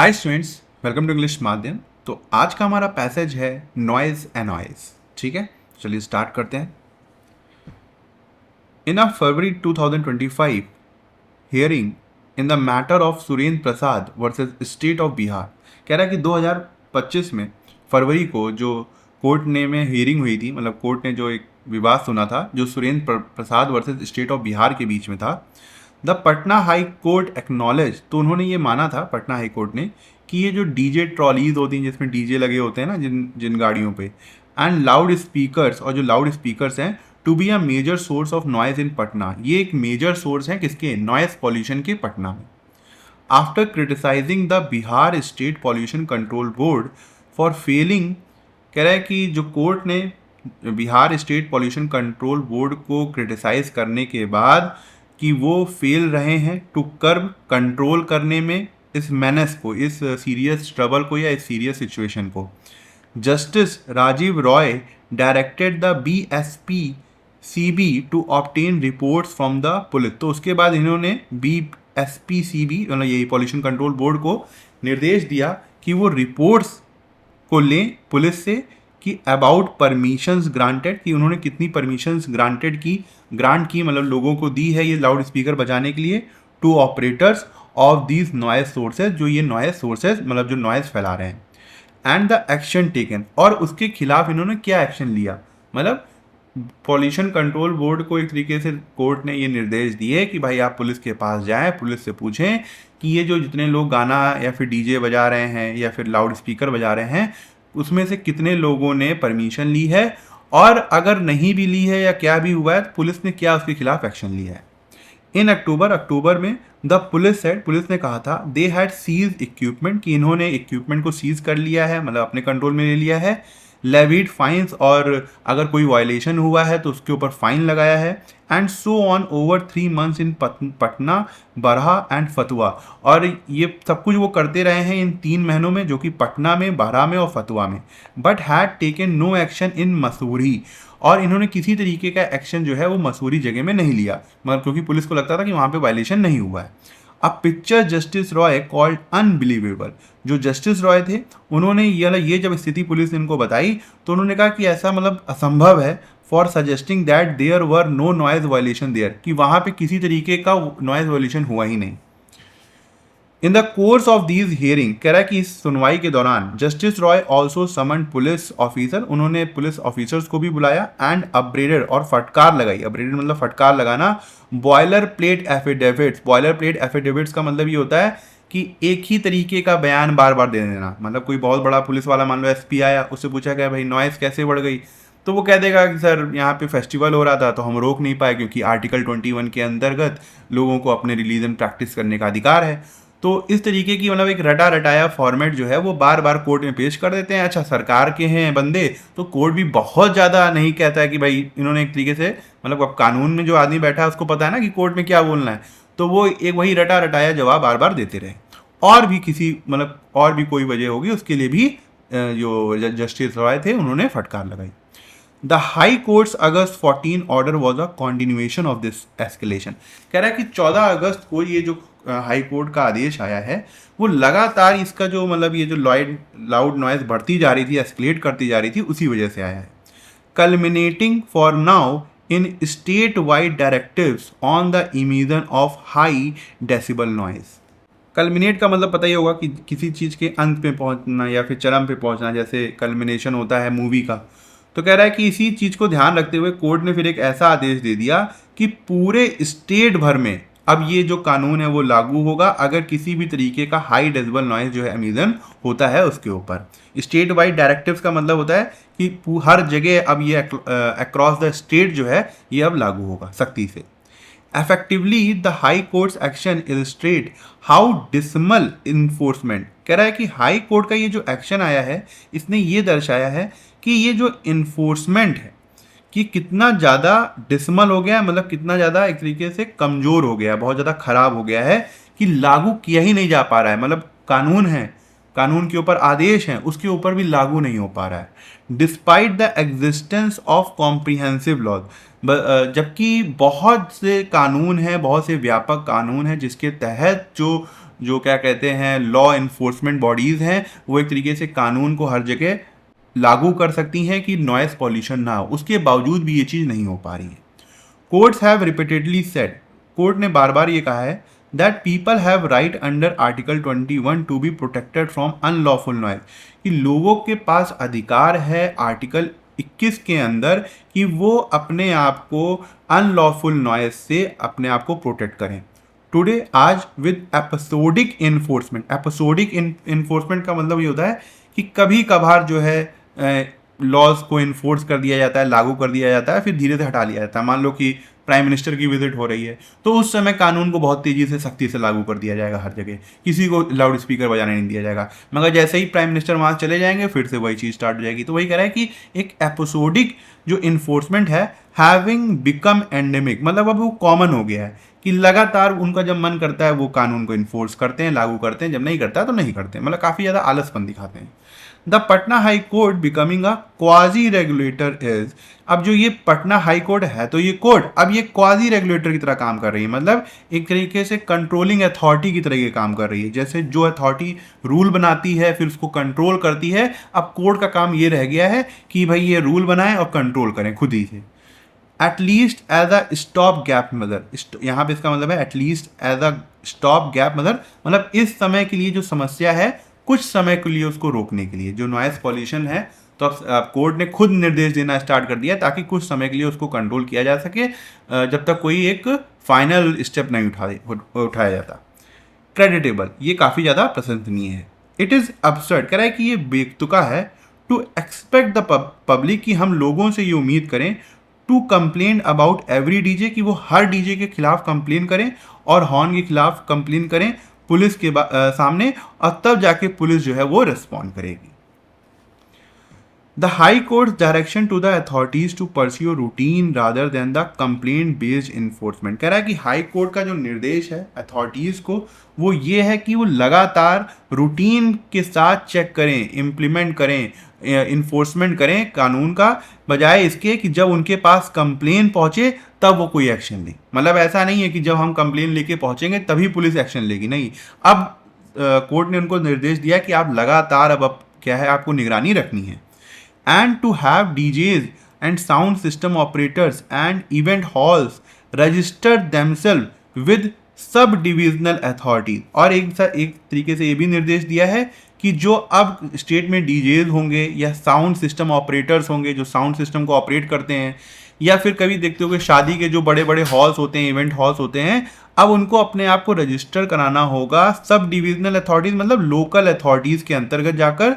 Hi students, welcome to English माध्यम। तो आज का हमारा पैसेज है नॉइज एंड नॉइज। ठीक है, चलिए स्टार्ट करते हैं। इन अ फरवरी 2025 hearing in the matter of Surendra Prasad versus state of Bihar. कह रहा है कि 2025 में फरवरी को जो कोर्ट ने में हियरिंग हुई थी, मतलब कोर्ट ने जो एक विवाद सुना था जो Surendra Prasad versus state of Bihar के बीच में था। The Patna high court acknowledge, तो उन्होंने ये माना था पटना हाई कोर्ट ने कि ये जो डीजे ट्रॉलीज होती हैं जिसमें डीजे लगे होते हैं ना जिन जिन गाड़ियों पे, एंड लाउड स्पीकर्स, और जो लाउड स्पीकर्स हैं, to be a major source of noise in Patna, ये एक मेजर सोर्स है किसके, नॉइज पॉल्यूशन के पटना में। After criticising the Bihar state pollution control board for failing, कह रहा है कि जो कोर्ट ने Bihar state pollution control board को क्रिटिसाइज करने के बाद कि वो फेल रहे हैं टू कर्ब कंट्रोल करने में इस मैनेस को, इस सीरियस ट्रबल को या इस सीरियस सिचुएशन को, justice Rajeev Roy directed the BSP CB to obtain reports from the police. तो उसके बाद इन्होंने BSP CB, मतलब यही पॉल्यूशन कंट्रोल बोर्ड को निर्देश दिया कि वो रिपोर्ट्स को लें पुलिस से कि अबाउट परमिशंस ग्रांटेड, कि उन्होंने कितनी परमिशंस ग्रांट की, मतलब लोगों को दी है ये लाउड स्पीकर बजाने के लिए, to operators of these noise sources, जो ये नॉइज सोर्सेज मतलब जो नॉइज फैला रहे हैं, एंड द एक्शन टेकन, और उसके खिलाफ इन्होंने क्या एक्शन लिया। मतलब पॉल्यूशन कंट्रोल बोर्ड को एक तरीके से कोर्ट ने ये निर्देश दिए कि भाई आप पुलिस के पास जाएं, पुलिस से पूछें कि ये जो जितने लोग गाना या फिर डीजे बजा रहे हैं या फिर लाउड स्पीकर बजा रहे हैं उसमें से कितने लोगों ने परमिशन ली है, और अगर नहीं भी ली है या क्या भी हुआ है तो पुलिस ने क्या उसके खिलाफ एक्शन लिया है। इन अक्टूबर में द पुलिस सेड, पुलिस ने कहा था, दे हैड सीज इक्विपमेंट, कि इन्होंने इक्विपमेंट को सीज कर लिया है, मतलब अपने कंट्रोल में ले लिया है, लेविड फाइन्स, और अगर कोई वायलेशन हुआ है तो उसके ऊपर फाइन लगाया है, and so on over 3 months इन पटना, बरहा एंड फतुआ, और ये सब कुछ वो करते रहे हैं इन 3 महीनों में, जो कि पटना में, बरहा में और फतुआ में। But had taken no action in Masaurhi, और इन्होंने किसी तरीके का एक्शन जो है वो मसूरी जगह में नहीं लिया, मतलब क्योंकि पुलिस को लगता था कि वहाँ पे वायलेशन नहीं हुआ है। अब picture justice Roy called unbelievable, जो जस्टिस रॉय थे उन्होंने ये जब स्थिति पुलिस ने इनको बताई तो उन्होंने कहा कि ऐसा मतलब असंभव है, for suggesting that there were no noise violation there, कि वहाँ पे किसी तरीके का नॉइज वायलेशन हुआ ही नहीं। In the course of these hearing, कह रहा है कि इस सुनवाई के दौरान जस्टिस रॉय ऑल्सो समन पुलिस ऑफिसर, उन्होंने पुलिस ऑफिसर्स को भी बुलाया, एंड अपब्रेडेड, और फटकार लगाई, अपब्रेडेड मतलब फटकार लगाना, boiler plate affidavits, boiler plate affidavits का मतलब ये होता है कि एक ही तरीके का बयान बार बार दे देना। मतलब कोई बहुत बड़ा पुलिस वाला, मान लो SP आया, उससे पूछा गया भाई नॉइस कैसे बढ़ गई, तो वो कह देगा कि सर यहाँ पे फेस्टिवल हो रहा था तो हम रोक नहीं पाए क्योंकि आर्टिकल 21 के अंतर्गत लोगों को अपने रिलीजन प्रैक्टिस करने का अधिकार है। तो इस तरीके की मतलब एक रटा रटाया फॉर्मेट जो है वो बार बार कोर्ट में पेश कर देते हैं। अच्छा, सरकार के हैं बंदे तो कोर्ट भी बहुत ज़्यादा नहीं कहता है कि भाई इन्होंने एक तरीके से, मतलब अब कानून में जो आदमी बैठा है उसको पता है ना कि कोर्ट में क्या बोलना है, तो वो एक वही रटा रटाया जवाब बार बार देते रहे। और भी किसी मतलब और भी कोई वजह होगी उसके लिए भी जो जस्टिस रॉय थे उन्होंने फटकार लगाई। The high courts August 14 order was a continuation of this escalation, कह रहा है कि 14 अगस्त को ये जो हाई कोर्ट का आदेश आया है वो लगातार इसका जो मतलब ये जो लाउड नॉइज बढ़ती जा रही थी, एस्केलेट करती जा रही थी, उसी वजह से आया है। Culminating for now in state wide directives on the emission of high decibel noise. Culminate का मतलब पता ही होगा कि किसी चीज़ के अंत पे पहुंचना या फिर चरम पे पहुंचना, जैसे कल्मिनेशन होता है मूवी का। तो कह रहा है कि इसी चीज़ को ध्यान रखते हुए कोर्ट ने फिर एक ऐसा आदेश दे दिया कि पूरे स्टेट भर में अब ये जो कानून है वो लागू होगा अगर किसी भी तरीके का हाई डेसिबल नॉइज जो है एमिशन होता है उसके ऊपर। स्टेट वाइड डायरेक्टिव्स का मतलब होता है कि हर जगह अब ये अक्रॉस द स्टेट जो है ये अब लागू होगा सख्ती से। Effectively, the High Court's action illustrate how dismal enforcement, कह रहा है कि हाई कोर्ट का ये जो एक्शन आया है इसने ये दर्शाया है कि ये जो इन्फोर्समेंट है कि कितना ज़्यादा डिसमल हो गया है, मतलब कितना ज़्यादा एक तरीके से कमज़ोर हो गया है, बहुत ज़्यादा ख़राब हो गया है कि लागू किया ही नहीं जा पा रहा है। मतलब कानून है, कानून के ऊपर आदेश हैं, उसके ऊपर भी लागू नहीं हो पा रहा है। Despite the existence of comprehensive laws, जबकि बहुत से कानून हैं, बहुत से व्यापक कानून हैं जिसके तहत जो जो क्या कहते हैं लॉ इन्फोर्समेंट बॉडीज़ हैं वो एक तरीके से कानून को हर जगह लागू कर सकती हैं कि नॉइस पॉल्यूशन ना हो, उसके बावजूद भी ये चीज़ नहीं हो पा रही है। Courts have repeatedly said, court ने बार बार ये कहा है that people have right under article 21 to be protected from unlawful noise, कि लोगों के पास अधिकार है आर्टिकल 21 के अंदर कि वो अपने आप को अनलॉफुल नॉइज से अपने आप को प्रोटेक्ट करें। टुडे आज with episodic enforcement, episodic enforcement का मतलब ये होता है कि कभी कभार जो है लॉज को इन्फोर्स कर दिया जाता है, लागू कर दिया जाता है, फिर धीरे से हटा लिया जाता है। मान लो कि प्राइम मिनिस्टर की विजिट हो रही है तो उस समय कानून को बहुत तेजी से सख्ती से लागू कर दिया जाएगा हर जगह, किसी को लाउड स्पीकर बजाने नहीं दिया जाएगा। मगर जैसे ही प्राइम मिनिस्टर वहाँ चले जाएंगे फिर से वही चीज़ स्टार्ट हो जाएगी। तो वही कह रहा है कि एक एपिसोडिक जो इन्फोर्समेंट है हैविंग बिकम एंडेमिक, मतलब अब वो कॉमन हो गया है कि लगातार उनका जब मन करता है वो कानून को इन्फोर्स करते हैं, लागू करते हैं, जब नहीं करता है तो नहीं करते हैं, मतलब काफ़ी ज़्यादा आलसपन दिखाते हैं। The Patna high court becoming a quasi regulator is, अब जो ये पटना हाई कोर्ट है तो ये कोर्ट अब ये क्वाजी रेगुलेटर की तरह काम कर रही है, मतलब एक तरीके से कंट्रोलिंग अथॉरिटी की तरह ये काम कर रही है। जैसे जो अथॉरिटी रूल बनाती है फिर उसको कंट्रोल करती है, अब कोर्ट का काम ये रह गया है कि भाई ये रूल बनाएं और कंट्रोल करें खुद ही से। At least as a stop gap measure, यहाँ पे इसका मतलब है at least as a stop gap measure, मतलब इस समय के लिए जो समस्या है कुछ समय के लिए उसको रोकने के लिए, जो नॉइस पॉल्यूशन है तो अब कोर्ट ने खुद निर्देश देना स्टार्ट कर दिया ताकि कुछ समय के लिए उसको कंट्रोल किया जा सके जब तक कोई एक फाइनल स्टेप नहीं उठाया जाता। क्रेडिटेबल, ये काफ़ी ज़्यादा प्रशंसनीय है। इट इज़ अब्सर्ड, कह रहा है कि ये बेतुका है टू एक्सपेक्ट द पब्लिक, कि हम लोगों से ये उम्मीद करें to complain about every DJ, कि वो हर डीजे के खिलाफ कंप्लेन करें और हॉर्न के खिलाफ कंप्लेन करें पुलिस के सामने, और तब जाके पुलिस जो है वो रिस्पॉन्ड करेगी। The high court direction to the authorities to pursue routine rather than the complaint based enforcement, कह रहा है कि हाई कोर्ट का जो निर्देश है अथॉरिटीज को वो ये है कि वो लगातार रूटीन के साथ चेक करें, इम्प्लीमेंट करें, इन्फोर्समेंट करें कानून का, बजाय इसके कि जब उनके पास कंप्लेन पहुंचे तब वो कोई एक्शन ले। मतलब ऐसा नहीं है कि जब हम कंप्लेन लेके पहुंचेंगे तभी पुलिस एक्शन लेगी, नहीं। अब कोर्ट ने उनको निर्देश दिया कि आप लगातार अब क्या है आपको निगरानी रखनी है। And to have DJs and sound system operators and event halls register themselves with sub divisional authorities, और एक तरीके से ये भी निर्देश दिया है कि जो अब स्टेट में डीजेज होंगे या साउंड सिस्टम ऑपरेटर्स होंगे जो साउंड सिस्टम को ऑपरेट करते हैं, या फिर कभी देखते हो कि शादी के जो बड़े बड़े हॉल्स होते हैं, इवेंट हॉल्स होते हैं, अब उनको अपने आप को रजिस्टर कराना होगा सब डिविजनल अथॉरिटीज, मतलब लोकल अथॉरिटीज के अंतर्गत जाकर।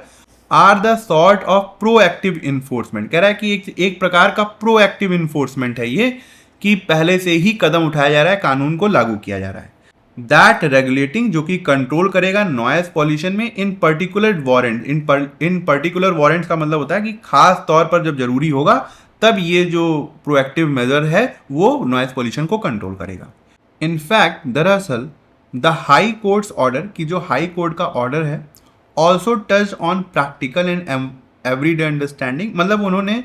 Are the sort of proactive enforcement, कह रहा है कि एक प्रकार का प्रोएक्टिव इन्फोर्समेंट है ये, कि पहले से ही कदम उठाया जा रहा है, कानून को लागू किया जा रहा है। दैट रेगुलेटिंग, जो कि कंट्रोल करेगा नॉइस पॉल्यूशन में इन पर्टिकुलर वारंट, इन पर्टिकुलर वारंट्स का मतलब होता है कि खास तौर पर जब जरूरी होगा तब ये जो प्रोएक्टिव मेजर है वो नॉइस पॉल्यूशन को कंट्रोल करेगा। इनफैक्ट दरअसल द हाई कोर्ट्स ऑर्डर, की जो हाई कोर्ट का ऑर्डर है, also touch on practical and everyday understanding, मतलब उन्होंने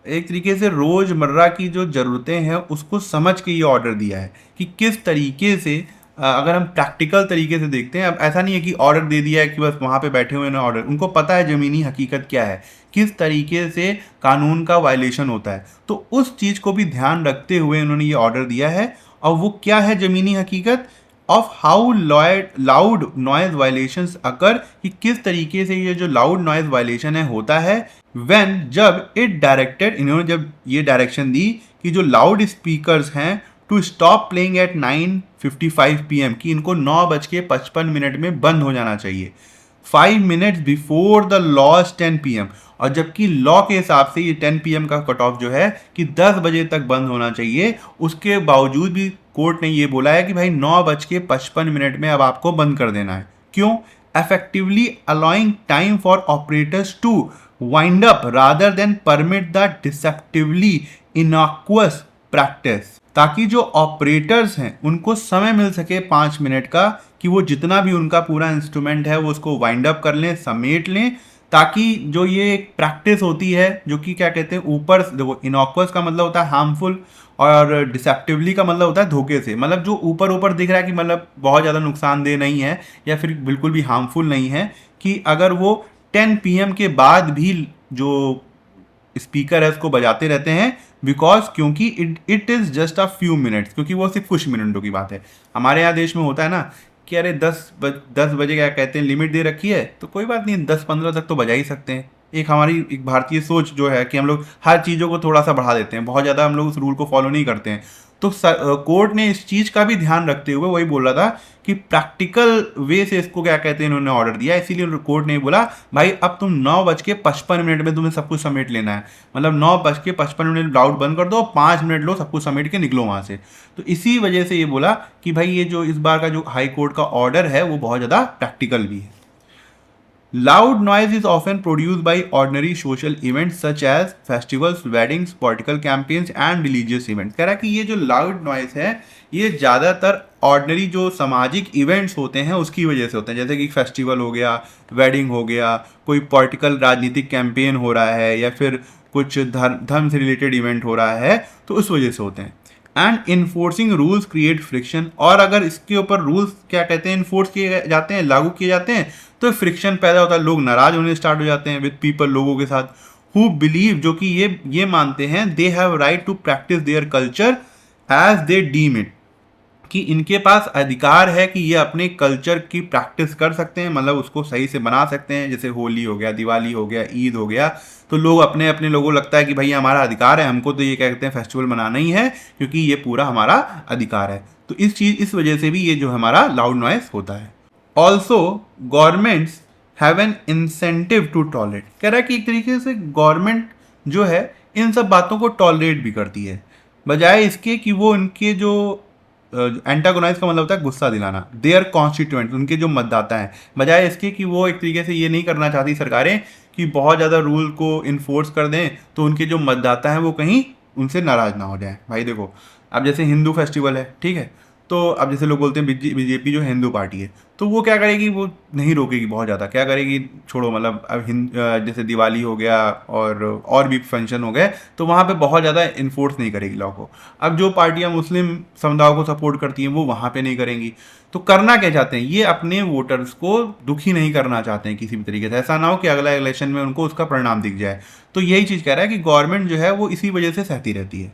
एक तरीके से रोज़मर्रा की जो ज़रूरतें हैं उसको समझ के ये ऑर्डर दिया है कि किस तरीके से, अगर हम प्रैक्टिकल तरीके से देखते हैं, अब ऐसा नहीं है कि ऑर्डर दे दिया है कि बस वहाँ पे बैठे हुए ना ऑर्डर, उनको पता है ज़मीनी हकीकत क्या है, किस तरीके से कानून का वायलेशन होता है, तो उस चीज़ को भी ध्यान रखते हुए उन्होंने ये ऑर्डर दिया है। और वो क्या है ज़मीनी हकीकत of how loud noise violations occur, कि किस तरीके से ये जो लाउड नॉइज वायलेशन है होता है, व्हेन जब इट डायरेक्टेड, इन्होंने जब ये डायरेक्शन दी कि जो लाउड स्पीकर्स हैं to stop playing at 9:55 PM, कि इनको 9:55 में बंद हो जाना चाहिए, 5 minutes before the laws 10 PM, और जबकि लॉ के हिसाब से ये 10 PM का कट ऑफ जो है कि 10 बजे तक बंद होना चाहिए, उसके बावजूद भी कोर्ट ने ये बोला है कि भाई 9:55 में अब आपको बंद कर देना है। क्यों? effectively allowing time for operators to wind up rather than permit the deceptively innocuous practice, ताकि जो ऑपरेटर्स हैं उनको समय मिल सके 5 मिनट का कि वो जितना भी उनका पूरा इंस्ट्रूमेंट है वो उसको वाइंड अप कर लें, समेट लें, ताकि जो ये एक प्रैक्टिस होती है जो कि क्या कहते हैं ऊपर, देखो इनॉक्वस का मतलब होता है हार्मफुल, और डिसेप्टिवली का मतलब होता है धोखे से, मतलब जो ऊपर ऊपर दिख रहा है कि मतलब बहुत ज़्यादा नुकसानदेह नहीं है या फिर बिल्कुल भी हार्मफुल नहीं है, कि अगर वो 10 PM के बाद भी जो स्पीकर है उसको बजाते रहते हैं, बिकॉज क्योंकि it is just a few minutes, क्योंकि वो सिर्फ कुछ मिनटों की बात है। हमारे यहाँ देश में होता है ना कि अरे 10 बजे क्या कहते हैं लिमिट दे रखी है, तो कोई बात नहीं, 10-15 तक तो बजा ही सकते हैं। एक हमारी एक भारतीय सोच जो है कि हम लोग हर चीज़ों को थोड़ा सा बढ़ा देते हैं, बहुत ज़्यादा हम लोग उस रूल को फॉलो नहीं करते हैं। तो कोर्ट ने इस चीज़ का भी ध्यान रखते हुए वही बोल रहा था कि प्रैक्टिकल वे से इसको क्या कहते हैं इन्होंने ऑर्डर दिया, इसीलिए कोर्ट ने बोला भाई अब तुम 9:55 में तुम्हें सब कुछ समेट लेना है, मतलब 9:55 डाउट बंद कर दो, 5 मिनट लो, सब कुछ समेट के निकलो वहाँ से। तो इसी वजह से ये बोला कि भाई ये जो इस बार का जो हाई कोर्ट का ऑर्डर है वो बहुत ज़्यादा प्रैक्टिकल भी है। Loud noise is often produced by ordinary social events such as festivals, weddings, political campaigns and religious events। कह रहा है कि ये जो loud noise है ये ज़्यादातर ऑर्डनरी जो सामाजिक इवेंट्स होते हैं उसकी वजह से होते हैं, जैसे कि फेस्टिवल हो गया, वेडिंग हो गया, कोई पॉलिटिकल राजनीतिक कैंपेन हो रहा है या फिर कुछ धर्म से रिलेटेड इवेंट हो रहा है, तो उस वजह से होते हैं। And enforcing rules create friction, और अगर इसके ऊपर रूल्स क्या कहते हैं इन्फोर्स किए जाते हैं, लागू किए जाते हैं, तो फ्रिक्शन पैदा होता है, लोग नाराज होने स्टार्ट हो जाते हैं विद पीपल, लोगों के साथ। हु बिलीव, जो कि ये मानते हैं, they have right to practise their culture as they deem it, कि इनके पास अधिकार है कि ये अपने कल्चर की प्रैक्टिस कर सकते हैं, मतलब उसको सही से बना सकते हैं। जैसे होली हो गया, दिवाली हो गया, ईद हो गया, तो लोग अपने अपने लोगों लगता है कि भाई हमारा अधिकार है, हमको तो ये कहते हैं फेस्टिवल मनाना ही है क्योंकि ये पूरा हमारा अधिकार है। तो इस वजह से भी ये जो हमारा लाउड नॉइस होता है। Also governments have an incentive to tolerate, कह रहा है कि एक तरीके से गवर्नमेंट जो है इन सब बातों को टॉलरेट भी करती है, बजाय इसके कि वो इनके जो एंटागोनाइज का मतलब होता है गुस्सा दिलाना, देयर कॉन्स्टिट्यूएंट, उनके जो मतदाता हैं, बजाय इसके कि वो एक तरीके से ये नहीं करना चाहती सरकारें कि बहुत ज़्यादा रूल को इन्फोर्स कर दें तो उनके जो मतदाता हैं वो कहीं उनसे नाराज़ ना हो जाए। भाई देखो, अब जैसे हिंदू फेस्टिवल है, ठीक है, तो अब जैसे लोग बोलते हैं बीजेपी जो हिंदू पार्टी है, तो वो क्या करेगी, वो नहीं रोकेगी बहुत ज़्यादा, क्या करेगी, छोड़ो, मतलब अब जैसे दिवाली हो गया और भी फंक्शन हो गए, तो वहाँ पे बहुत ज़्यादा इन्फोर्स नहीं करेगी लॉ को। अब जो पार्टियाँ मुस्लिम समुदाय को सपोर्ट करती हैं वो वहाँ पे नहीं करेंगी। तो करना क्या चाहते हैं, ये अपने वोटर्स को दुखी नहीं करना चाहते हैं किसी भी तरीके से, ऐसा ना हो कि अगला इलेक्शन में उनको उसका परिणाम दिख जाए। तो यही चीज़ कह रहा है कि गवर्नमेंट जो है वो इसी वजह से सहती रहती है।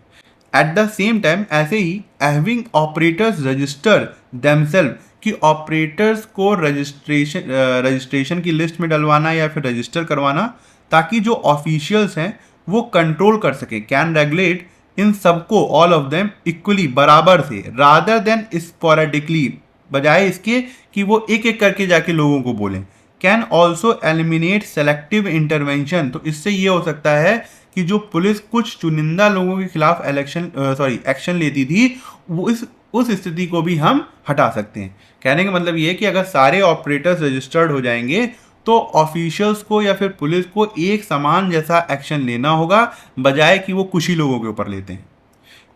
एट द सेम टाइम ऐसे ही हैविंग ऑपरेटर्स रजिस्टर देमसेल्फ, कि ऑपरेटर्स को रजिस्ट्रेशन की लिस्ट में डलवाना या फिर रजिस्टर करवाना, ताकि जो ऑफिशियल्स हैं वो कंट्रोल कर सकें, कैन रेगुलेट इन सबको, ऑल ऑफ देम इक्वली, बराबर से, रादर देन स्पोरेडिकली, बजाय इसके कि वो एक एक करके जाके लोगों को बोलें। Can also eliminate selective intervention, तो इससे ये हो सकता है कि जो पुलिस कुछ चुनिंदा लोगों के खिलाफ एक्शन लेती थी, वो उस स्थिति को भी हम हटा सकते हैं। कहने का मतलब ये है कि अगर सारे ऑपरेटर्स रजिस्टर्ड हो जाएंगे तो ऑफिशियल्स को या फिर पुलिस को एक समान जैसा एक्शन लेना होगा, बजाय कि वो कुछ ही लोगों के ऊपर लेते हैं।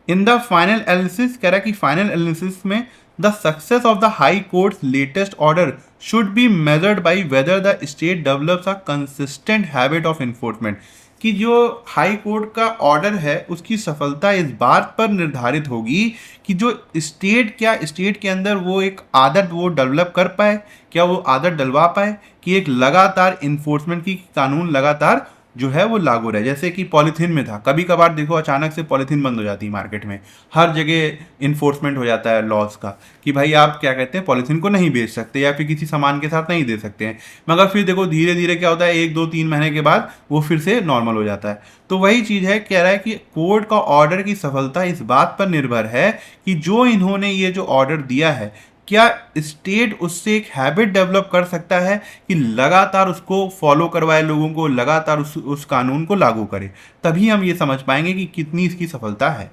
इन द फाइनल एनालिसिस, कह रहा है कि फाइनल एनालिसिस में the success of the high courts latest order should be measured by whether the state develops a consistent habit of enforcement, कि जो हाई कोर्ट का ऑर्डर है उसकी सफलता इस बात पर निर्धारित होगी कि जो स्टेट के अंदर वो एक आदत वो डेवलप कर पाए, क्या वो आदत डलवा पाए कि एक लगातार इन्फोर्समेंट की कानून लगातार जो है वो लागू रहे। जैसे कि पॉलीथीन में था, कभी कभार देखो अचानक से पॉलीथीन बंद हो जाती है मार्केट में, हर जगह इन्फोर्समेंट हो जाता है लॉज का कि भाई आप क्या कहते हैं पॉलीथीन को नहीं बेच सकते या फिर किसी सामान के साथ नहीं दे सकते हैं, मगर फिर देखो धीरे धीरे क्या होता है, 1 2 3 महीने के बाद वो फिर से नॉर्मल हो जाता है। तो वही चीज़ है, कह रहा है कि कोर्ट का ऑर्डर की सफलता इस बात पर निर्भर है कि जो इन्होंने ये जो ऑर्डर दिया है, क्या स्टेट उससे एक हैबिट डेवलप कर सकता है कि लगातार उसको फॉलो करवाए, लोगों को लगातार उस कानून को लागू करे, तभी हम ये समझ पाएंगे कि कितनी इसकी सफलता है।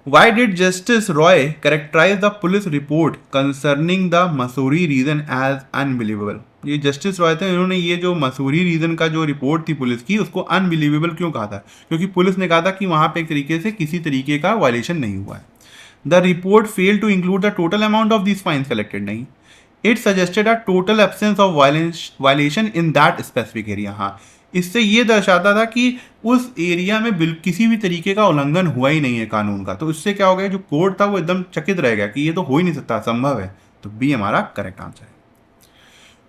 Why did Justice Roy characterize the police report concerning the Masaurhi region as unbelievable? ये जस्टिस रॉय थे, इन्होंने ये जो मसूरी रीजन का जो रिपोर्ट थी पुलिस की उसको अनबिलीवेबल क्यों कहा था, क्योंकि पुलिस ने कहा था कि वहाँ पे एक तरीके से किसी तरीके का वायलेशन नहीं हुआ है। The report failed to include the total amount of these fines collected, नहीं, it suggested a total absence of violation in that specific area। हाँ, इससे ये दर्शाता था कि उस एरिया में किसी भी तरीके का उल्लंघन हुआ ही नहीं है कानून का। तो इससे क्या हो गया, जो कोर्ट था वो एकदम चकित रह गया कि ये तो हो ही नहीं सकता, असंभव है। तो बी हमारा करेक्ट आंसर है।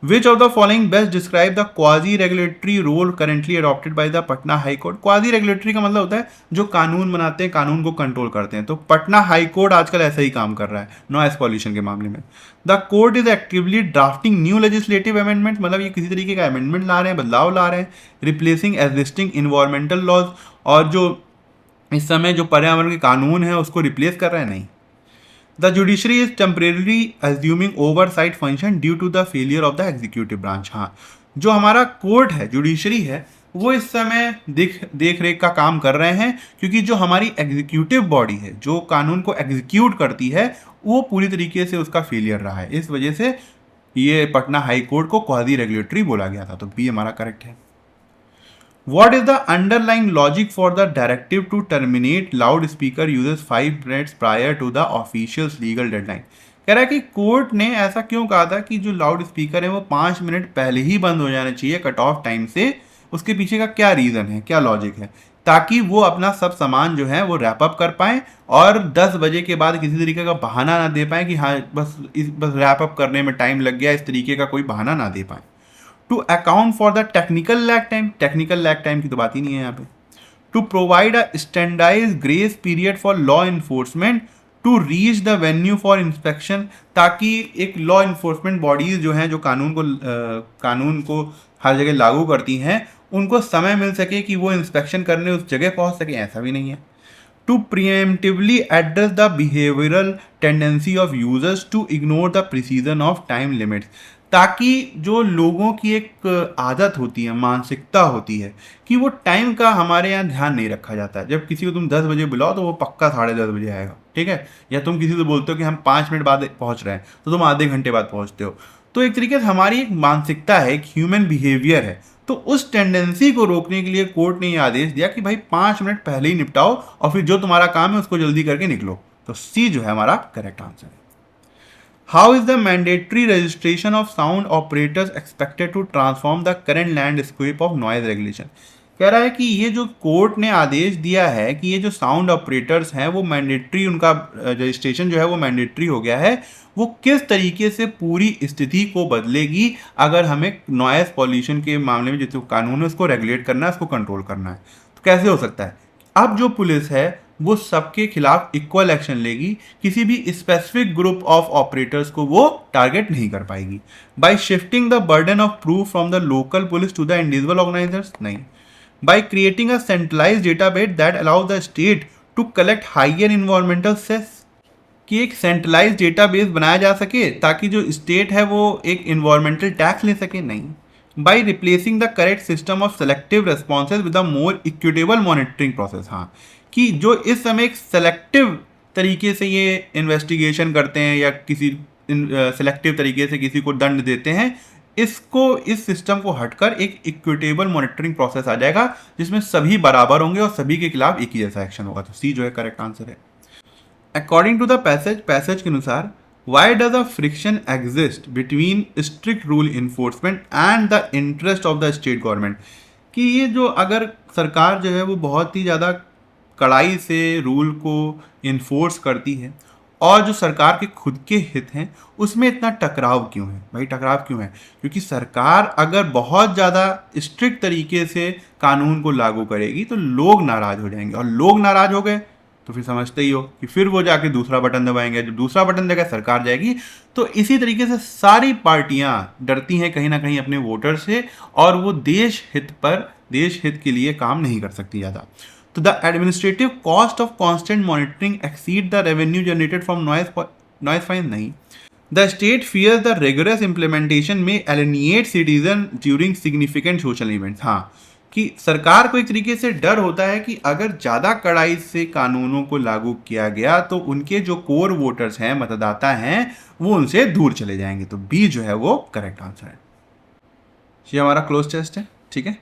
Which of the following best describe the quasi-regulatory role currently adopted by the Patna high court? Quasi regulatory का मतलब होता है जो कानून बनाते हैं, कानून को कंट्रोल करते हैं। तो पटना हाई कोर्ट आजकल ऐसा ही काम कर रहा है नॉइस पॉल्यूशन के मामले में। The court is actively drafting new legislative amendment, मतलब ये किसी तरीके का अमेंडमेंट ला रहे हैं, बदलाव ला रहे हैं, रिप्लेसिंग एग्जिस्टिंग इन्वायरमेंटल लॉज, और जो इस समय जो पर्यावरण के कानून है उसको रिप्लेस कर रहे हैं, नहीं। The judiciary is temporarily assuming oversight function due to the failure of the executive branch। हाँ, जो हमारा कोर्ट है, जुडिशरी है, वो इस समय देख रेख का काम कर रहे हैं, क्योंकि जो हमारी एग्जीक्यूटिव बॉडी है, जो कानून को एग्जीक्यूट करती है, वो पूरी तरीके से उसका फेलियर रहा है। इस वजह से ये पटना हाई कोर्ट को क्वाजी रेगुलेटरी बोला गया था। तो बी हमारा करेक्ट है। What is the underlying logic for the directive to terminate loudspeaker uses 5 minutes prior to the official's legal deadline? कह रहा है कि कोर्ट ने ऐसा क्यों कहा था कि जो लाउड स्पीकर है वो 5 मिनट पहले ही बंद हो जाना चाहिए कट ऑफ टाइम से। उसके पीछे का क्या रीज़न है, क्या लॉजिक है, ताकि वो अपना सब सामान जो है वो रैप अप कर पाएँ और 10 बजे के बाद किसी तरीके का बहाना ना दे पाएँ कि हाँ बस रैप अप करने में टाइम लग गया, इस तरीके का कोई बहाना ना दे पाएँ। To account for the technical lag time, technical lag time की तो बात ही नहीं है यहाँ पे। To provide a standardise grace period for law enforcement to reach the venue for inspection, ताकि एक लॉ इन्फोर्समेंट बॉडीज जो हैं, जो कानून को हर जगह लागू करती हैं, उनको समय मिल सके कि वो इंस्पेक्शन करने उस जगह पहुंच सके, ऐसा भी नहीं है। To preemptively address the behavioural tendency of users to ignore the precision of time limits, ताकि जो लोगों की एक आदत होती है, मानसिकता होती है कि वो टाइम का हमारे यहाँ ध्यान नहीं रखा जाता है। जब किसी को तुम 10 बजे बुलाओ तो वो पक्का 10:30 बजे आएगा, ठीक है। या तुम किसी से बोलते हो कि हम 5 मिनट बाद पहुँच रहे हैं तो तुम आधे घंटे बाद पहुँचते हो। तो एक तरीके से हमारी एक मानसिकता है, एक ह्यूमन बिहेवियर है। तो उस टेंडेंसी को रोकने के लिए कोर्ट ने ये आदेश दिया कि भाई 5 मिनट पहले ही निपटाओ और फिर जो तुम्हारा काम है उसको जल्दी करके निकलो। तो सी जो है हमारा करेक्ट आंसर है। How is the mandatory registration of sound operators expected to transform the current landscape of noise regulation? कह रहा है कि ये जो कोर्ट ने आदेश दिया है कि ये जो साउंड ऑपरेटर्स हैं वो मैंडेटरी, उनका रजिस्ट्रेशन जो है वो मैंडेटरी हो गया है, वो किस तरीके से पूरी स्थिति को बदलेगी अगर हमें नॉइस पॉल्यूशन के मामले में जो कानून है उसको रेगुलेट करना है, उसको कंट्रोल करना है। तो कैसे हो सकता है? अब जो पुलिस है वो सबके खिलाफ इक्वल एक्शन लेगी, किसी भी स्पेसिफिक ग्रुप ऑफ ऑपरेटर्स को वो टारगेट नहीं कर पाएगी। By shifting the burden of proof from the local police to the individual organisers, नहीं। By creating a centralised database that allow the state to collect higher environmental cess, कि एक centralised database बनाया जा सके ताकि जो स्टेट है वो एक इन्वायरमेंटल टैक्स ले सके, नहीं। By replacing the correct system of selective responses with a more equitable monitoring process, हाँ, कि जो इस समय एक सेलेक्टिव तरीके से ये इन्वेस्टिगेशन करते हैं या किसी सेलेक्टिव तरीके से किसी को दंड देते हैं, इसको, इस सिस्टम को हटकर एक इक्विटेबल मॉनिटरिंग प्रोसेस आ जाएगा जिसमें सभी बराबर होंगे और सभी के खिलाफ एक ही जैसा एक्शन होगा। तो सी जो है करेक्ट आंसर है। अकॉर्डिंग टू द पैसेज के अनुसार, why does a friction exist between strict rule enforcement and the interest of the state government, कि ये जो अगर सरकार जो है वो बहुत ही ज़्यादा कड़ाई से रूल को इन्फोर्स करती है और जो सरकार के खुद के हित हैं उसमें इतना टकराव क्यों है? भाई टकराव क्यों है? क्योंकि सरकार अगर बहुत ज़्यादा स्ट्रिक्ट तरीके से कानून को लागू करेगी तो लोग नाराज़ हो जाएंगे, और लोग नाराज़ हो गए तो फिर समझते ही हो कि फिर वो जाके दूसरा बटन दबाएंगे, जब दूसरा बटन दबाएगा सरकार जाएगी। तो इसी तरीके से सारी पार्टियां डरती हैं कहीं ना कहीं अपने वोटर से, और वो देश हित के लिए काम नहीं कर सकती ज़्यादा। तो the administrative cost of constant monitoring exceed the revenue generated from noise fine, नहीं। The state fears the rigorous implementation may alienate citizen during significant social events, हाँ, कि सरकार को एक तरीके से डर होता है कि अगर ज़्यादा कड़ाई से कानूनों को लागू किया गया तो उनके जो कोर वोटर्स हैं, मतदाता हैं, वो उनसे दूर चले जाएंगे। तो बी जो है वो करेक्ट आंसर है। ये हमारा क्लोज टेस्ट है, ठीक है,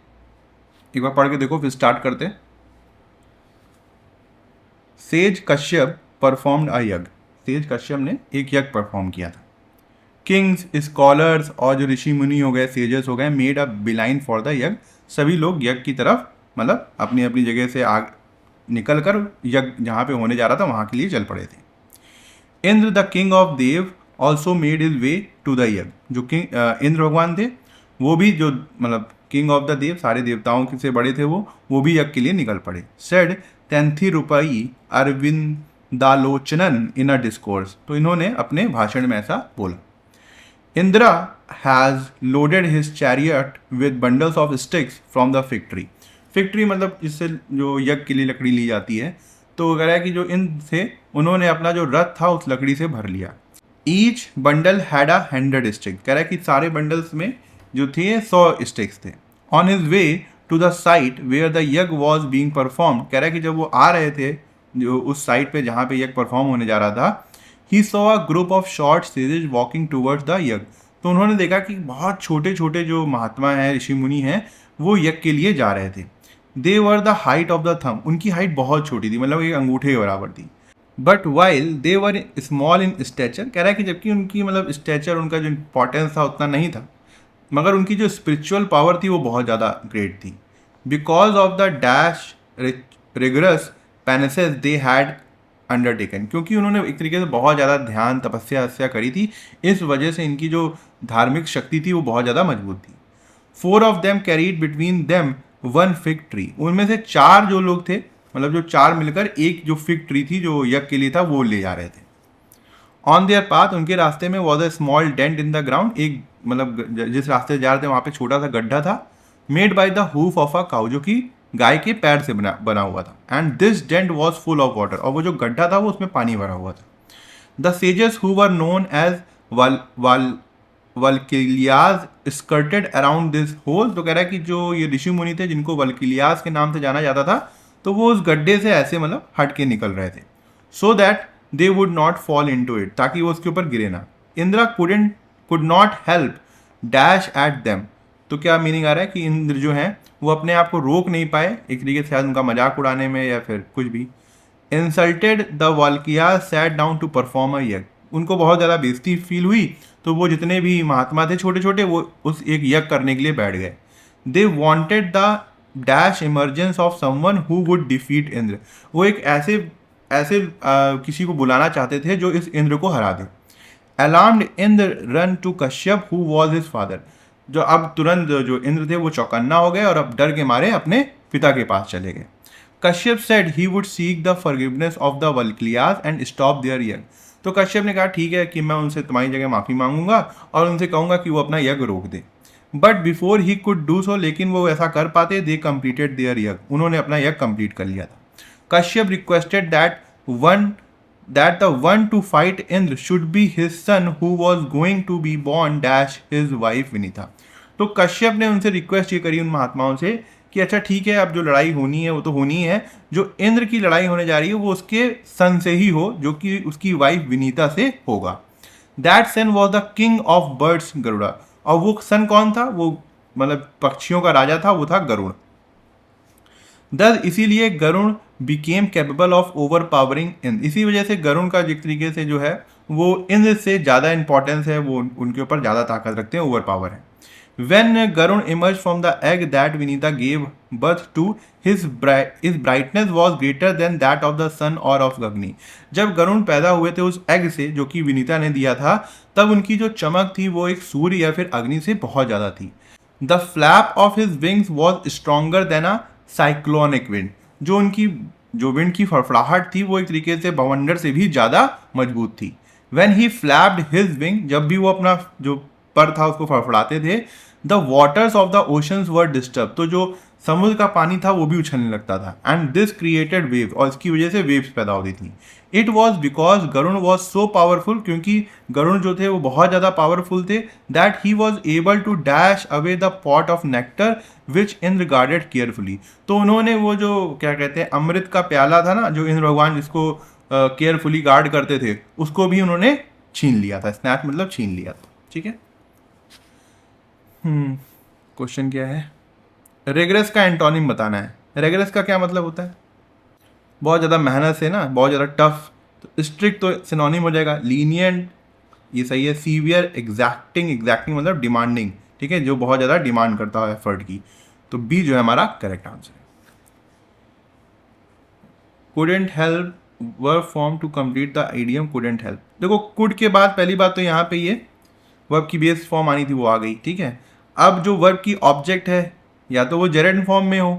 एक बार पढ़ के देखो फिर स्टार्ट करते हैं। सेज कश्यप परफॉर्म्ड अ यज्ञ, सेज कश्यप ने एक यज्ञ परफॉर्म किया था। किंग्स, स्कॉलर्स और जो ऋषि मुनि हो गए, सेजर्स हो गए, मेड अ बिलाइन फॉर द यज्ञ सभी लोग यज्ञ की तरफ मतलब अपनी अपनी जगह से आग निकल कर यज्ञ जहाँ पे होने जा रहा था वहाँ के लिए चल पड़े थे। Indra the king of deva also made his way to the yagya. जो किंग इंद्र भगवान थे वो भी जो मतलब किंग ऑफ द देव सारे देवताओं से बड़े थे वो भी यज्ञ के लिए निकल पड़े। Said Tenthi Rupai Aravindalochanan in a discourse. तो इन्होंने अपने भाषण में ऐसा बोला। Indra has loaded his chariot with bundles of sticks from the fig tree. Fig tree मतलब जिससे जो यज्ञ के लिए लकड़ी ली जाती है। तो कह रहा है कि जो इंद्र थे उन्होंने अपना जो रथ था उस लकड़ी से भर लिया। Each bundle had a 100 stick. कह रहा है कि सारे बंडल्स में जो थे 100 स्टिक्स थे। On his way to the site where the yajna was being perform. कह रहा है कि जब वो आ रहे थे जो उस साइट पे जहाँ पे यज्ञ परफॉर्म होने जा रहा था, he saw a group of short sages walking towards the यज्ञ। तो उन्होंने देखा कि बहुत छोटे छोटे जो महात्मा हैं ऋषि मुनि हैं वो यज्ञ के लिए जा रहे थे। They were the height of the thumb. उनकी हाइट बहुत छोटी थी, मतलब एक अंगूठे के बराबर थी। But while they were small in stature. कह रहा है कि जबकि उनकी मतलब स्टेचर उनका जो इंपॉर्टेंस था उतना नहीं था, मगर उनकी जो स्पिरिचुअल पावर थी वो बहुत ज़्यादा ग्रेट थी। Because of the dash rigorous penances they had undertaken. क्योंकि उन्होंने एक तरीके से बहुत ज़्यादा ध्यान तपस्या करी थी, इस वजह से इनकी जो धार्मिक शक्ति थी वो बहुत ज़्यादा मजबूत थी। 4 of them carried between them 1 fig tree. उनमें से 4 जो लोग थे, मतलब जो 4 मिलकर एक जो फिग ट्री थी जो यज्ञ के लिए था वो ले जा रहे थे। ऑन देयर पाथ, उनके रास्ते में was a small dent in the ground. एक मतलब जिस रास्ते से जा रहे थे वहाँ पे छोटा सा गड्ढा था। Made by the hoof of a cow, जो कि गाय के पैर से बना हुआ था। And this dent was full of water. और वो जो गड्ढा था वो उसमें पानी भरा हुआ था। The sages who were known as Valakhilyas skirted around this hole. तो कह रहा है कि जो ये ऋषि मुनि थे जिनको वल्किलियाज के नाम से जाना जाता था, तो वो उस गड्ढे से ऐसे मतलब हट के निकल रहे थे, so that they would not fall into it, ताकि वो उसके ऊपर गिरे ना। Indra could not help dash at them. तो क्या मीनिंग आ रहा है कि इंद्र जो हैं वो अपने आप को रोक नहीं पाए, एक तरीके से शायद उनका मजाक उड़ाने में या फिर कुछ भी। Insulted the Valakhilya sat down to perform a yajna. उनको बहुत ज़्यादा बेइज्जती फील हुई, तो वो जितने भी महात्मा थे छोटे छोटे वो उस एक यज्ञ करने के लिए बैठ गए। They wanted the dash emergence of someone who would defeat Indra. वो एक ऐसे ऐसे किसी को बुलाना चाहते थे जो इस इंद्र को हरा दे। Alarmed Indra ran to Kashyap who was his father. जो अब तुरंत जो इंद्र थे वो चौकन्ना हो गए और अब डर के मारे अपने पिता के पास चले गए। Kashyap said he would seek the forgiveness of the Valakhilyas and stop their yajna. तो कश्यप ने कहा ठीक है कि मैं उनसे तुम्हारी जगह माफ़ी मांगूंगा और उनसे कहूंगा कि वो अपना यज्ञ रोक दे। But before he could do so, लेकिन वो ऐसा कर पाते, दे कंप्लीटेड देयर यज्ञ। उन्होंने अपना यज्ञ कंप्लीट कर लिया था। Kashyap requested that the one to fight Indra should be his son who was going to be born dash his wife Vinita। तो कश्यप ने उनसे रिक्वेस्ट ये करी उन महात्माओं से कि अच्छा ठीक है, अब जो लड़ाई होनी है वो तो होनी है, जो इंद्र की लड़ाई होने जा रही है वो उसके सन से ही हो, जो कि उसकी वाइफ विनीता से होगा। That son was the king of birds Garuda. और वो सन कौन था? वो मतलब पक्षियों का राजा था, वो था गरुड़। दस इसीलिए Garuda became capable of overpowering Indra. इसी वजह से गरुड़ का जिस तरीके से जो है वो इंद्र से ज़्यादा इंपॉर्टेंस है, वो उनके ऊपर ज़्यादा ताकत रखते हैं, ओवर पावर है। When Garuda emerge from the egg that Vinita gave birth to, his brightness was greater than that of the sun और ऑफ अग्नि। जब गरुड़ पैदा हुए थे उस एग से जो कि विनीता ने दिया था, तब उनकी जो चमक थी वो एक सूर्य या फिर अग्नि से बहुत ज़्यादा थी। The flap of his wings was stronger than a cyclonic wind. जो उनकी जो विंड की फड़फड़ाहट थी वो एक तरीके से बवंडर से भी ज़्यादा मजबूत थी। When he flapped his wing, जब भी वो अपना जो पर था उसको फड़फड़ाते थे, the waters of the oceans were disturb. तो जो समुद्र का पानी था वो भी उछलने लगता था। एंड दिस क्रिएटेड वेव, और इसकी वजह से वेव्स पैदा होती थी। It was because Garuda was so powerful, क्योंकि गरुड़ जो थे वो बहुत ज़्यादा पावरफुल थे, that he was able to dash away the pot of nectar which Indra guarded carefully. तो उन्होंने वो जो क्या कहते हैं अमृत का प्याला था ना, जो इंद्र भगवान जिसको केयरफुली गार्ड करते थे, उसको भी उन्होंने छीन लिया था। स्नैच मतलब छीन लिया था। ठीक है। क्वेश्चन क्या है? रेग्रेस का एंटोनिम बताना है। रेग्रेस का क्या मतलब होता है? बहुत ज़्यादा मेहनत से ना, बहुत ज़्यादा टफ। तो स्ट्रिक्ट तो सिनोनिम हो जाएगा। लीनियंट ये सही है। सीवियर, एग्जैक्टिंग मतलब डिमांडिंग, ठीक है, जो बहुत ज़्यादा डिमांड करता है एफर्ट की। तो बी जो है हमारा करेक्ट आंसर है। couldn't help verb form to complete the idiom couldn't help। देखो could के बाद पहली बात तो यहाँ पे ये वर्ब की बेस फॉर्म आनी थी वो आ गई, ठीक है। अब जो वर्ब की ऑब्जेक्ट है या तो वो जेरेंड फॉर्म में हो,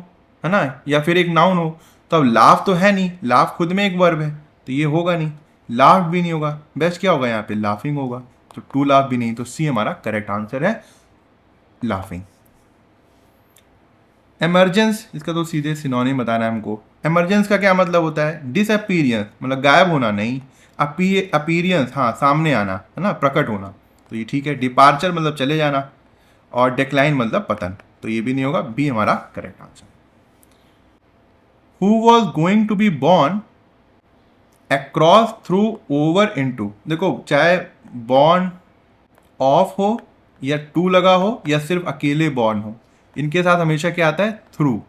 है ना, या फिर एक नाउन हो, तो अब लाफ तो है नहीं, लाफ खुद में एक वर्ब है तो ये होगा नहीं, लाफ भी नहीं होगा, बेस्ट क्या होगा यहाँ पे लाफिंग होगा, तो टू लाफ भी नहीं, तो सी हमारा करेक्ट आंसर है लाफिंग। एमरजेंस, इसका तो सीधे सिनोनिम बताना है हमको। एमरजेंस का क्या मतलब होता है? डिसअपीरियंस मतलब गायब होना नहीं, अपीरियंस हाँ सामने आना, है ना, प्रकट होना, तो ये ठीक है। डिपार्चर मतलब चले जाना, और डिक्लाइन मतलब पतन, तो ये भी नहीं होगा, बी हमारा correct answer. Who was going to be born across through over into, देखो चाहे बॉर्न ऑफ हो या टू लगा हो या सिर्फ अकेले बॉर्न हो, इनके साथ हमेशा क्या आता है? थ्रू,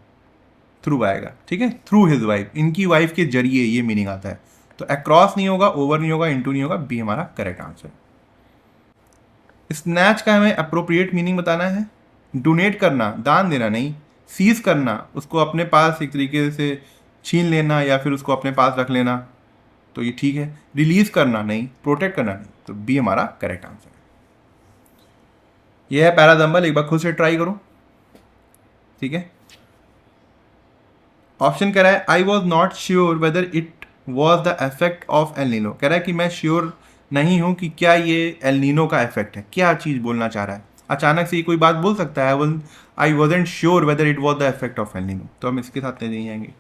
थ्रू आएगा, ठीक है, थ्रू हिज वाइफ, इनकी वाइफ के जरिए, ये मीनिंग आता है। तो अक्रॉस नहीं होगा, ओवर नहीं होगा, इनटू नहीं होगा, बी हमारा करेक्ट आंसर। स्नैच का हमें अप्रोप्रिएट मीनिंग बताना है। डोनेट करना, दान देना नहीं, सीज करना, उसको अपने पास एक तरीके से छीन लेना या फिर उसको अपने पास रख लेना, तो ये ठीक है। रिलीज करना नहीं, प्रोटेक्ट करना नहीं, तो बी हमारा करेक्ट आंसर है। यह है पैरादम्बल, एक बार खुद से ट्राई करो, ठीक है। ऑप्शन कह रहा है I was not sure whether it was the effect of El Nino, कह रहा है कि मैं श्योर नहीं हूं कि क्या ये एल नीनो का इफेक्ट है। क्या चीज़ बोलना चाह रहा है? अचानक से ये कोई बात बोल सकता है, I wasn't sure whether it was the effect of El Nino, तो हम इसके साथ नहीं जाएंगे।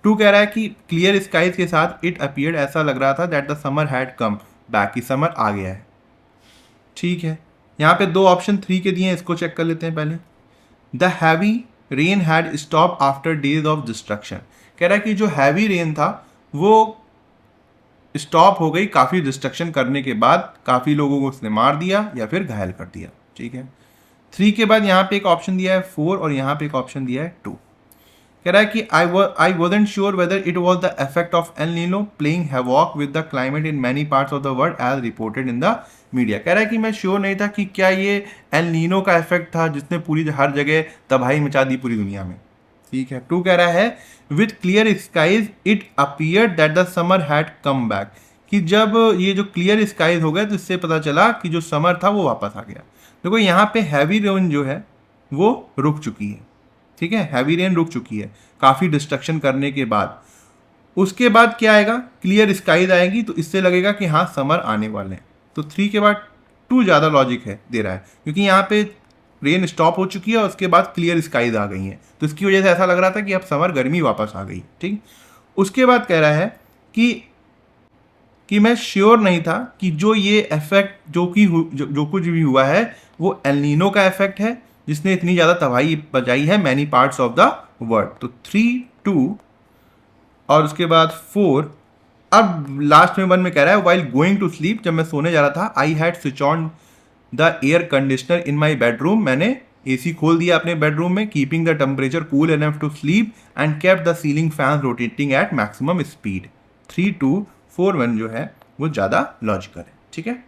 टू कह रहा है कि क्लियर स्काइज के साथ इट अपीयर्ड, ऐसा लग रहा था that the summer had come back, की समर आ गया है, ठीक है। यहाँ पे दो ऑप्शन 3 के दिए हैं, इसको चेक कर लेते हैं पहले। The heavy rain had stop after days of destruction, कह रहा है कि जो हैवी रेन था वो स्टॉप हो गई काफ़ी डिस्ट्रक्शन करने के बाद, काफ़ी लोगों को उसने मार दिया या फिर घायल कर दिया, ठीक है। 3 के बाद यहाँ पे एक ऑप्शन दिया है 4 और यहाँ पे एक ऑप्शन दिया है 2। कह रहा है कि I wasn't sure whether it was the effect of El Nino playing havoc with the climate in many parts of the world as reported in the media, कह रहा है कि मैं श्योर नहीं था कि क्या ये एल नीनो का इफेक्ट था जिसने पूरी हर जगह तबाही मचा दी पूरी दुनिया में, ठीक है। 2 कह रहा है with clear skies it appeared that the summer had come back, कि जब ये जो क्लियर स्काइज हो गए तो इससे पता चला कि जो समर था वो वापस आ गया। देखो यहाँ पे हैवी रेन जो है वो रुक चुकी है, ठीक है, हैवी रेन रुक चुकी है काफ़ी डिस्ट्रक्शन करने के बाद। उसके बाद क्या आएगा? क्लियर स्काइज आएगी, तो इससे लगेगा कि हाँ समर आने वाले हैं। तो 3 के बाद 2 ज़्यादा लॉजिक है दे रहा है, क्योंकि यहाँ पे रेन स्टॉप हो चुकी है और उसके बाद क्लियर स्काइज आ गई हैं, तो इसकी वजह से ऐसा लग रहा था कि अब समर गर्मी वापस आ गई, ठीक। उसके बाद कह रहा है कि मैं श्योर नहीं था कि जो ये इफेक्ट जो कुछ भी हुआ है वो एल नीनो का इफेक्ट है जिसने इतनी ज़्यादा तबाही बचाई है many parts of the world. तो 3, 2 और उसके बाद 4। अब लास्ट में 1 में कह रहा है वाइल गोइंग टू स्लीप, जब मैं सोने जा रहा था, I had switch on the air conditioner in my bedroom, मैंने एसी खोल दिया अपने बेडरूम में, keeping the temperature cool enough to sleep and kept the ceiling fan rotating at maximum speed. 3, 2, 4, 1 जो है वो ज़्यादा लॉजिकल है, ठीक है।